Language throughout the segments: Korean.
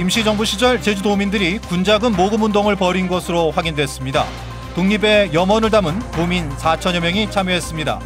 임시정부 시절 제주도민들이 군자금 모금운동을 벌인 것으로 확인됐습니다. 독립의 염원을 담은 도민 4천여 명이 참여했습니다.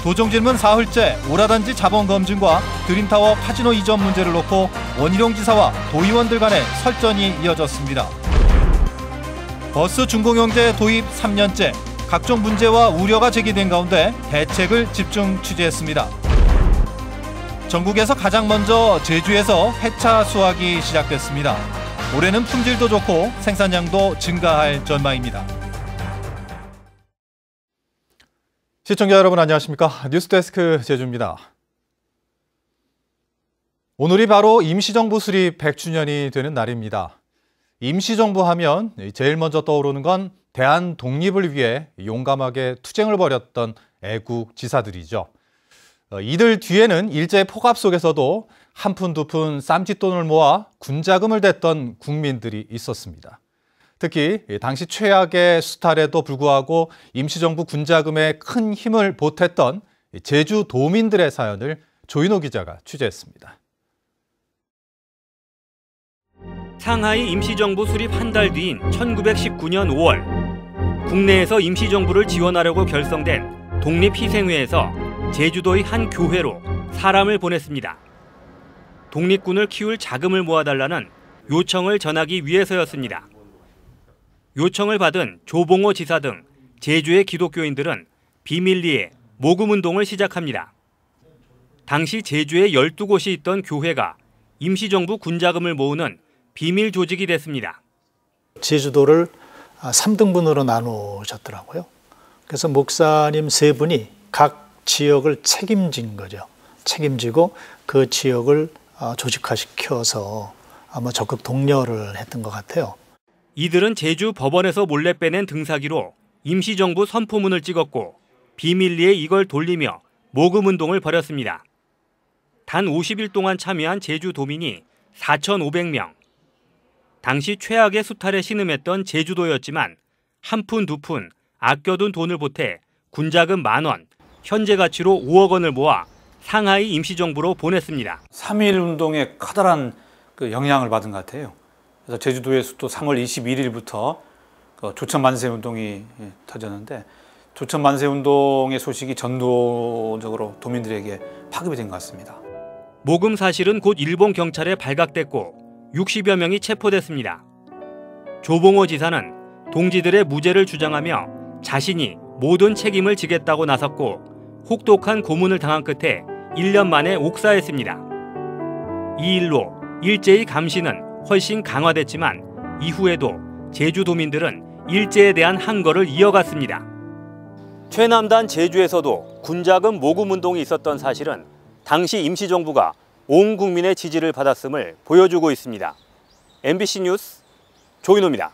도정질문 사흘째 오라단지 자본검증과 드림타워 카지노 이전 문제를 놓고 원희룡 지사와 도의원들 간의 설전이 이어졌습니다. 버스 준공영제 도입 3년째, 각종 문제와 우려가 제기된 가운데 대책을 집중 취재했습니다. 전국에서 가장 먼저 제주에서 회차 수확이 시작됐습니다. 올해는 품질도 좋고 생산량도 증가할 전망입니다. 시청자 여러분 안녕하십니까? 뉴스데스크 제주입니다. 오늘이 바로 임시정부 수립 100주년이 되는 날입니다. 임시정부 하면 제일 먼저 떠오르는 건 대한 독립을 위해 용감하게 투쟁을 벌였던 애국 지사들이죠. 이들 뒤에는 일제의 폭압 속에서도 한 푼 두 푼 쌈짓돈을 모아 군자금을 댔던 국민들이 있었습니다. 특히 당시 최악의 수탈에도 불구하고 임시정부 군자금에 큰 힘을 보탰던 제주도민들의 사연을 조인호 기자가 취재했습니다. 상하이 임시정부 수립 한 달 뒤인 1919년 5월, 국내에서 임시정부를 지원하려고 결성된 독립희생회에서 제주도의 한 교회로 사람을 보냈습니다. 독립군을 키울 자금을 모아달라는 요청을 전하기 위해서였습니다. 요청을 받은 조봉호 지사 등 제주의 기독교인들은 비밀리에 모금운동을 시작합니다. 당시 제주에 12곳이 있던 교회가 임시정부 군자금을 모으는 비밀 조직이 됐습니다. 제주도를 3등분으로 나누셨더라고요. 그래서 목사님 3분이 각 지역을 책임진 거죠. 책임지고 그 지역을 조직화시켜서 아마 적극 독려를 했던 것 같아요. 이들은 제주 법원에서 몰래 빼낸 등사기로 임시정부 선포문을 찍었고 비밀리에 이걸 돌리며 모금운동을 벌였습니다. 단 50일 동안 참여한 제주도민이 4,500명. 당시 최악의 수탈에 신음했던 제주도였지만 한 푼 두 푼 아껴둔 돈을 보태 군자금 10,000원, 현재 가치로 5억 원을 모아 상하이 임시정부로 보냈습니다. 3.1 운동에 커다란 영향을 받은 것 같아요. 그래서 제주도에서도 3월 21일부터 조천만세 운동이 터졌는데 조천만세 운동의 소식이 전도적으로 도민들에게 파급이 된 것 같습니다. 모금 사실은 곧 일본 경찰에 발각됐고 60여 명이 체포됐습니다. 조봉호 지사는 동지들의 무죄를 주장하며 자신이 모든 책임을 지겠다고 나섰고 혹독한 고문을 당한 끝에 1년 만에 옥사했습니다. 이 일로 일제의 감시는 훨씬 강화됐지만 이후에도 제주도민들은 일제에 대한 항거를 이어갔습니다. 최남단 제주에서도 군자금 모금운동이 있었던 사실은 당시 임시정부가 온 국민의 지지를 받았음을 보여주고 있습니다. MBC 뉴스 조인호입니다.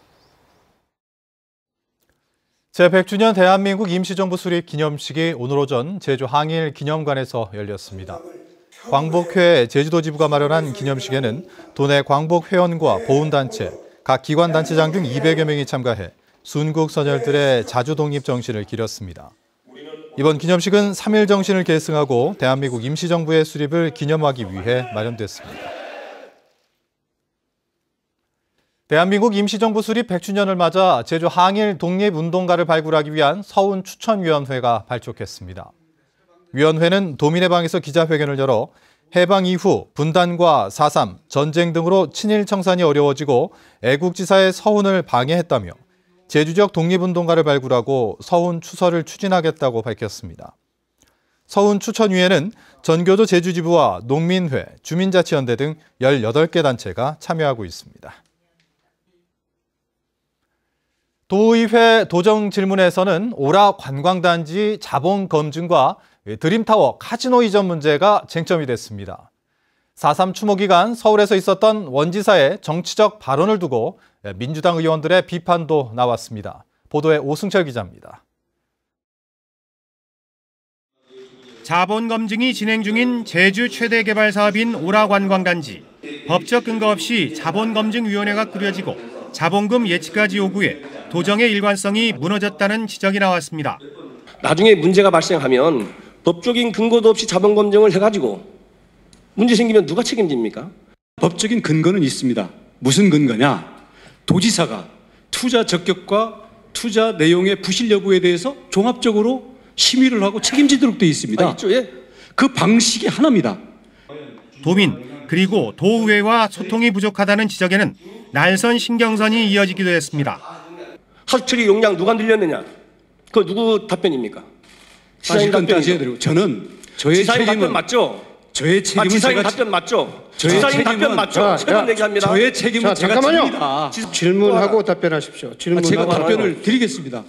제100주년 대한민국 임시정부 수립 기념식이 오늘 오전 제주 항일 기념관에서 열렸습니다. 광복회 제주도 지부가 마련한 기념식에는 도내 광복회원과 보훈단체, 각 기관단체장 등 200여 명이 참가해 순국 선열들의 자주독립 정신을 기렸습니다. 이번 기념식은 3.1 정신을 계승하고 대한민국 임시정부의 수립을 기념하기 위해 마련됐습니다. 대한민국 임시정부 수립 100주년을 맞아 제주 항일 독립운동가를 발굴하기 위한 서훈추천위원회가 발족했습니다. 위원회는 도민의 방에서 기자회견을 열어 해방 이후 분단과 4.3, 전쟁 등으로 친일 청산이 어려워지고 애국지사의 서훈을 방해했다며 제주적 독립운동가를 발굴하고 서훈 추서를 추진하겠다고 밝혔습니다. 서훈 추천위에는 전교조 제주지부와 농민회, 주민자치연대 등 18개 단체가 참여하고 있습니다. 도의회 도정질문에서는 오라 관광단지 자본검증과 드림타워 카지노 이전 문제가 쟁점이 됐습니다. 4.3 추모 기간 서울에서 있었던 원지사의 정치적 발언을 두고 민주당 의원들의 비판도 나왔습니다. 보도에 오승철 기자입니다. 자본검증이 진행 중인 제주 최대 개발 사업인 오라관광단지. 법적 근거 없이 자본검증위원회가 꾸려지고 자본금 예치까지 요구해 도정의 일관성이 무너졌다는 지적이 나왔습니다. 나중에 문제가 발생하면 법적인 근거도 없이 자본검증을 해가지고 문제 생기면 누가 책임집니까? 법적인 근거는 있습니다. 무슨 근거냐? 도지사가 투자 적격과 투자 내용의 부실 여부에 대해서 종합적으로 심의를 하고 책임지도록 되어 있습니다. 있죠, 예. 그 방식이 하나입니다. 도민 그리고 도의회와 소통이 부족하다는 지적에는 날선 신경선이 이어지기도 했습니다. 하수처리 용량 누가 늘렸느냐? 그거 누구 답변입니까? 따질 건 따져야 되고 저는 저의 지사님 책임은 답변 맞죠? 저의 책임은 지사님 제가 답변 맞죠? 저의 지사님 책임은- 답변 맞죠? 책임 얘기합니다. 저의 책임은 제가 잠깐만요. 집니다. 질문하고 답변하십시오. 제가 답변을 드리겠습니다.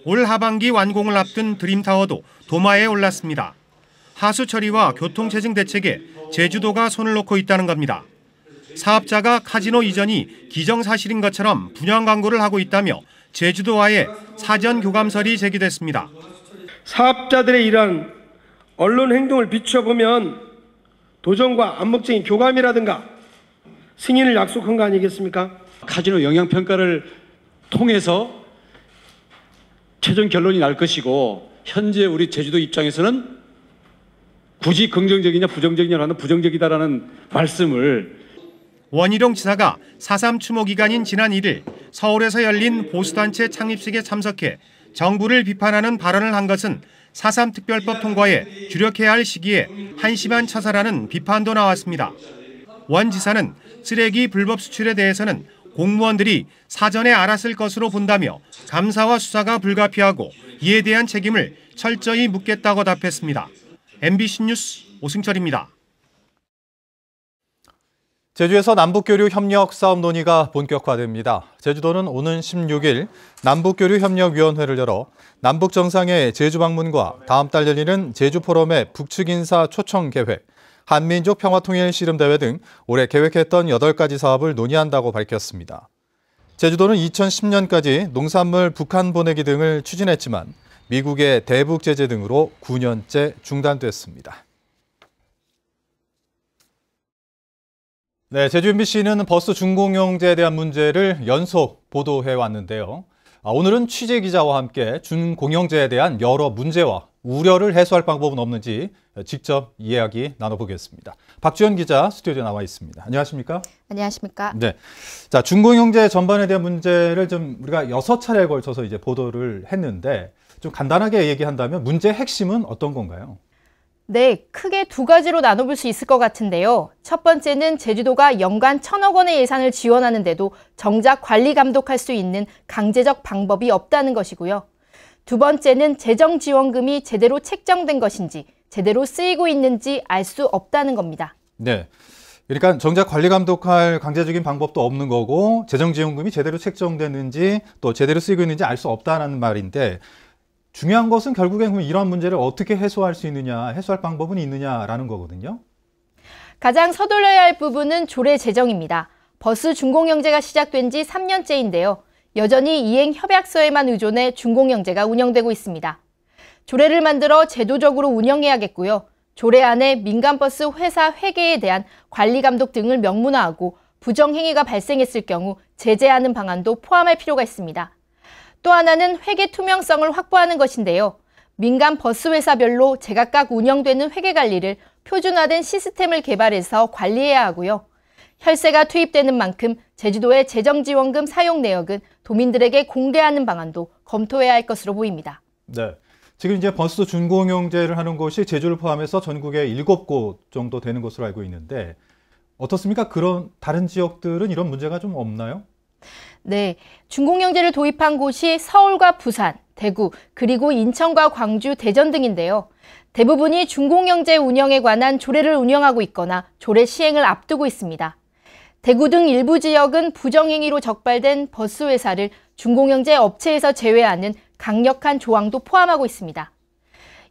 올 하반기 완공을 앞둔 드림타워도 도마에 올랐습니다. 하수 처리와 교통체증 대책에 제주도가 손을 놓고 있다는 겁니다. 사업자가 카지노 이전이 기정사실인 것처럼 분양 광고를 하고 있다며 제주도와의 사전 교감설이 제기됐습니다. 사업자들의 이러한 언론 행동을 비춰보면 도전과 암묵적인 교감이라든가 승인을 약속한 거 아니겠습니까? 카지노 영향평가를 통해서 최종 결론이 날 것이고 현재 우리 제주도 입장에서는 굳이 긍정적이냐 부정적이냐라는 부정적이다라는 말씀을 원희룡 지사가 4.3 추모 기간인 지난 1일 서울에서 열린 보수단체 창립식에 참석해 정부를 비판하는 발언을 한 것은 4.3 특별법 통과에 주력해야 할 시기에 한심한 처사라는 비판도 나왔습니다. 원 지사는 쓰레기 불법 수출에 대해서는 공무원들이 사전에 알았을 것으로 본다며 감사와 수사가 불가피하고 이에 대한 책임을 철저히 묻겠다고 답했습니다. MBC 뉴스 오승철입니다. 제주에서 남북교류 협력 사업 논의가 본격화됩니다. 제주도는 오는 16일 남북교류협력위원회를 열어 남북 정상의 제주 방문과 다음 달 열리는 제주 포럼의 북측 인사 초청 계획, 한민족 평화통일 씨름대회 등 올해 계획했던 8가지 사업을 논의한다고 밝혔습니다. 제주도는 2010년까지 농산물 북한 보내기 등을 추진했지만 미국의 대북 제재 등으로 9년째 중단됐습니다. 네, 제주 MBC는 버스 준공영제에 대한 문제를 연속 보도해 왔는데요. 오늘은 취재 기자와 함께 준공영제에 대한 여러 문제와 우려를 해소할 방법은 없는지 직접 이야기 나눠보겠습니다. 박주연 기자 스튜디오에 나와 있습니다. 안녕하십니까? 안녕하십니까? 네. 자, 준공영제 전반에 대한 문제를 좀 우리가 6차례에 걸쳐서 이제 보도를 했는데 좀 간단하게 얘기한다면 문제의 핵심은 어떤 건가요? 네, 크게 두 가지로 나눠볼 수 있을 것 같은데요. 첫 번째는 제주도가 연간 1,000억 원의 예산을 지원하는데도 정작 관리 감독할 수 있는 강제적 방법이 없다는 것이고요. 두 번째는 재정 지원금이 제대로 책정된 것인지 제대로 쓰이고 있는지 알 수 없다는 겁니다. 네. 그러니까 정작 관리 감독할 강제적인 방법도 없는 거고 재정 지원금이 제대로 책정됐는지 또 제대로 쓰이고 있는지 알 수 없다는 말인데 중요한 것은 결국엔 이런 문제를 어떻게 해소할 수 있느냐, 해소할 방법은 있느냐라는 거거든요. 가장 서둘러야 할 부분은 조례 제정입니다. 버스 준공영제가 시작된 지 3년째인데요. 여전히 이행 협약서에만 의존해 준공영제가 운영되고 있습니다. 조례를 만들어 제도적으로 운영해야겠고요. 조례 안에 민간버스 회사 회계에 대한 관리 감독 등을 명문화하고 부정행위가 발생했을 경우 제재하는 방안도 포함할 필요가 있습니다. 또 하나는 회계 투명성을 확보하는 것인데요. 민간 버스 회사별로 제각각 운영되는 회계 관리를 표준화된 시스템을 개발해서 관리해야 하고요. 혈세가 투입되는 만큼 제주도의 재정지원금 사용 내역은 도민들에게 공개하는 방안도 검토해야 할 것으로 보입니다. 네. 지금 이제 버스 준공영제를 하는 곳이 제주를 포함해서 전국에 7곳 정도 되는 것으로 알고 있는데 어떻습니까? 그런 다른 지역들은 이런 문제가 좀 없나요? 네, 준공영제를 도입한 곳이 서울과 부산, 대구, 그리고 인천과 광주, 대전 등인데요. 대부분이 준공영제 운영에 관한 조례를 운영하고 있거나 조례 시행을 앞두고 있습니다. 대구 등 일부 지역은 부정행위로 적발된 버스 회사를 준공영제 업체에서 제외하는 강력한 조항도 포함하고 있습니다.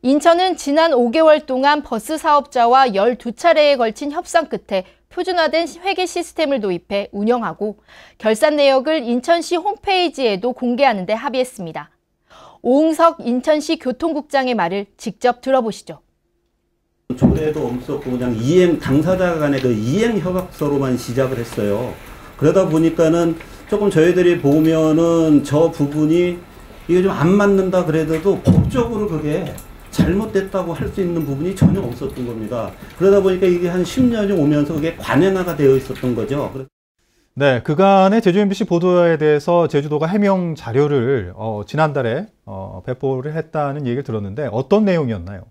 인천은 지난 5개월 동안 버스 사업자와 12차례에 걸친 협상 끝에 표준화된 회계 시스템을 도입해 운영하고 결산 내역을 인천시 홈페이지에도 공개하는 데 합의했습니다. 오응석 인천시 교통국장의 말을 직접 들어보시죠. 조례도 없었고 그냥 이행 당사자 간의 그 이행 협약서로만 시작을 했어요. 그러다 보니까는 조금 저희들이 보면은 저 부분이 이게 좀 안 맞는다 그래도 법적으로 그게 잘못됐다고 할 수 있는 부분이 전혀 없었던 겁니다. 그러다 보니까 이게 한 10년이 오면서 그게 관행화가 되어 있었던 거죠. 네, 그간의 제주 MBC 보도에 대해서 제주도가 해명 자료를 지난달에 배포를 했다는 얘기를 들었는데 어떤 내용이었나요?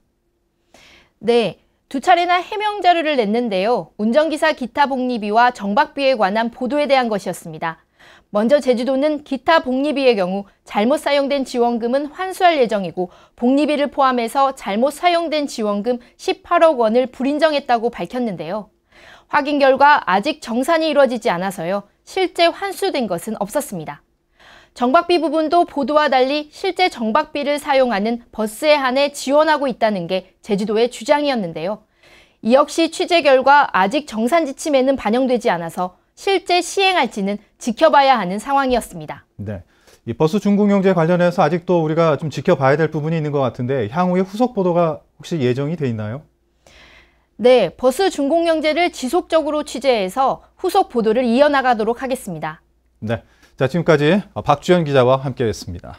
네, 두 차례나 해명 자료를 냈는데요. 운전기사 기타 복리비와 정박비에 관한 보도에 대한 것이었습니다. 먼저 제주도는 기타 복리비의 경우 잘못 사용된 지원금은 환수할 예정이고 복리비를 포함해서 잘못 사용된 지원금 18억 원을 불인정했다고 밝혔는데요. 확인 결과 아직 정산이 이루어지지 않아서요. 실제 환수된 것은 없었습니다. 정박비 부분도 보도와 달리 실제 정박비를 사용하는 버스에 한해 지원하고 있다는 게 제주도의 주장이었는데요. 이 역시 취재 결과 아직 정산 지침에는 반영되지 않아서 실제 시행할지는 지켜봐야 하는 상황이었습니다. 네, 이 버스 준공영제 관련해서 아직도 우리가 좀 지켜봐야 될 부분이 있는 것 같은데 향후에 후속 보도가 혹시 예정이 돼 있나요? 네, 버스 준공영제를 지속적으로 취재해서 후속 보도를 이어나가도록 하겠습니다. 네, 자 지금까지 박주연 기자와 함께했습니다.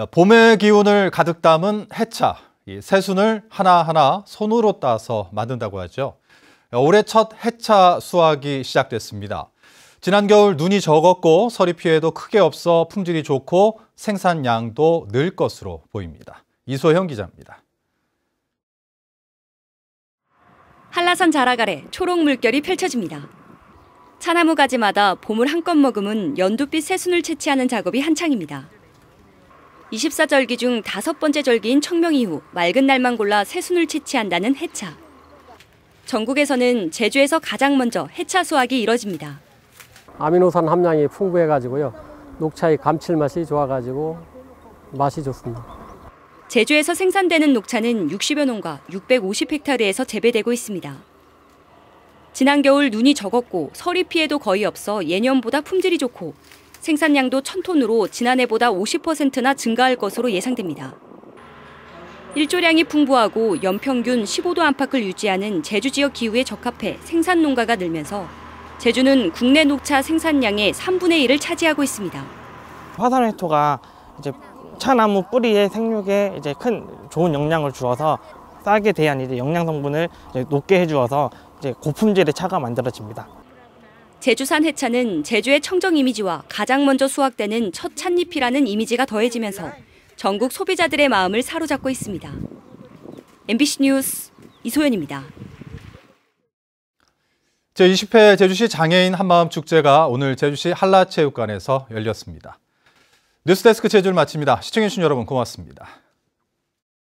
봄의 기운을 가득 담은 해차, 이 새순을 하나하나 손으로 따서 만든다고 하죠. 올해 첫 해차 수확이 시작됐습니다. 지난 겨울 눈이 적었고 서리 피해도 크게 없어 품질이 좋고 생산량도 늘 것으로 보입니다. 이소영 기자입니다. 한라산 자락 아래 초록 물결이 펼쳐집니다. 차나무 가지마다 봄을 한껏 머금은 연두빛 새순을 채취하는 작업이 한창입니다. 24절기 중 5번째 절기인 청명 이후 맑은 날만 골라 새순을 채취한다는 해차. 전국에서는 제주에서 가장 먼저 해차 수확이 이뤄집니다. 아미노산 함량이 풍부해가지고요. 녹차의 감칠맛이 좋아가지고 맛이 좋습니다. 제주에서 생산되는 녹차는 60여 농가 650헥타르에서 재배되고 있습니다. 지난 겨울 눈이 적었고 서리 피해도 거의 없어 예년보다 품질이 좋고 생산량도 1000톤으로 지난해보다 50%나 증가할 것으로 예상됩니다. 일조량이 풍부하고 연평균 15도 안팎을 유지하는 제주 지역 기후에 적합해 생산 농가가 늘면서 제주는 국내 녹차 생산량의 3분의 1을 차지하고 있습니다. 화산회토가 이제 차나무 뿌리의 생육에 이제 큰 좋은 영향을 주어서 쌀에 대한 이제 영양 성분을 이제 높게 해주어서 이제 고품질의 차가 만들어집니다. 제주산 해차는 제주의 청정 이미지와 가장 먼저 수확되는 첫 찻잎이라는 이미지가 더해지면서 전국 소비자들의 마음을 사로잡고 있습니다. MBC 뉴스 이소연입니다. 제20회 제주시 장애인 한마음 축제가 오늘 제주시 한라체육관에서 열렸습니다. 뉴스데스크 제주를 마칩니다. 시청해주신 여러분 고맙습니다.